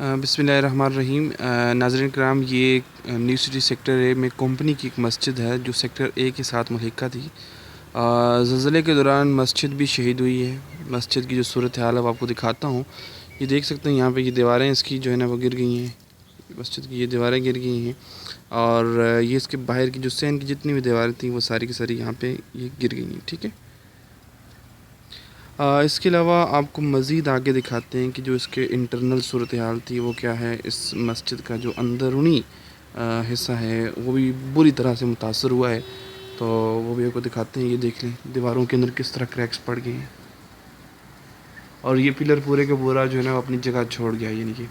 बिस्मिल्लाहिर्रहमानिर्रहीम। नाज़रीन कराम, ये न्यू सिटी सेक्टर ए में कंपनी की एक मस्जिद है जो सेक्टर ए के साथ मुल्हिका थी। ज़लज़ले के दौरान मस्जिद भी शहीद हुई है। मस्जिद की जो सूरत हाल है वो आपको दिखाता हूँ। ये देख सकते हैं, यहाँ पे ये दीवारें इसकी जो है ना वो गिर गई हैं। मस्जिद की ये दीवारें गिर गई हैं और ये इसके बाहर की जो सैन की जितनी भी दीवारें थी वो सारी की सारी यहाँ पे ये गिर गई हैं। ठीक है। इसके अलावा आपको मज़ीद आगे दिखाते हैं कि जो इसके इंटरनल सूरत हाल थी वो क्या है। इस मस्जिद का जो अंदरूनी हिस्सा है वो भी बुरी तरह से मुतासर हुआ है, तो वो भी आपको दिखाते हैं। ये देख लें दीवारों के अंदर किस तरह क्रैक्स पड़ गए हैं और ये पिलर पूरे का पूरा जो है ना अपनी जगह छोड़ गया। यानी कि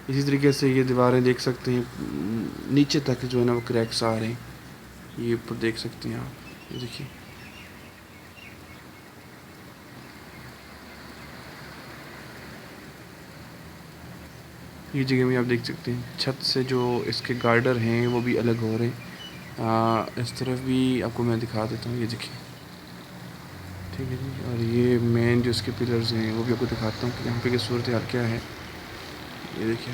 इसी तरीके से ये दीवारें देख सकते हैं, नीचे तक जो है ना वो क्रैक्स आ रहे हैं। ये ऊपर देख सकते हैं आप, ये देखिए। ये जगह में आप देख सकते हैं छत से जो इसके गार्डर हैं वो भी अलग हो रहे हैं। इस तरफ भी आपको मैं दिखा देता हूँ, ये देखिए। ठीक है जी। और ये मेन जो इसके पिलर्स हैं वो भी आपको दिखाता हूँ कि यहाँ पे की सूरत हाल क्या है। ये देखिए।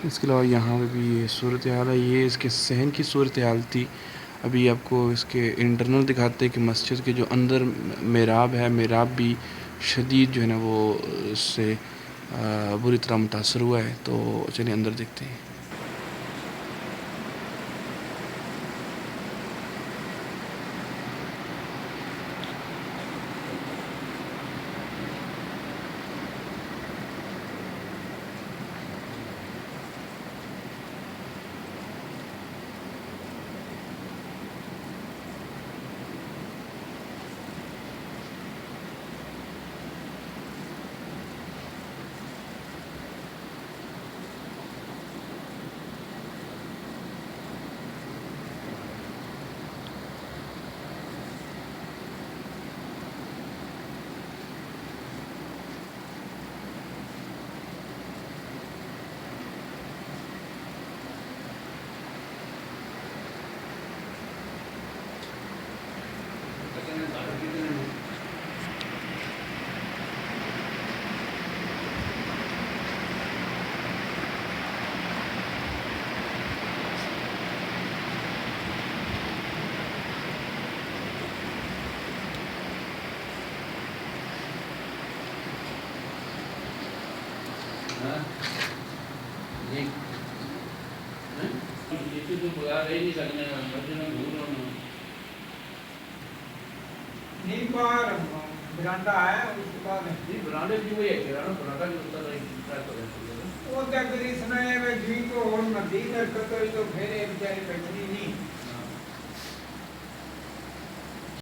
इसके अलावा यहाँ पे भी ये सूरत हाल है। ये इसके सहन की सूरत हाल थी। अभी आपको इसके इंटरनल दिखाते हैं कि मस्जिद के जो अंदर मेहराब है, मेहराब भी शदीद जो है ना वो इससे बुरी तरह मुतासर हुआ है। तो चलिए अंदर देखते हैं। बरांडा है उसके बाद बरांडे भी वही है बरांडा भी होता है वो क्या करी इसमें जी को और नदी कर तो फिर बेचारे बैठनी नहीं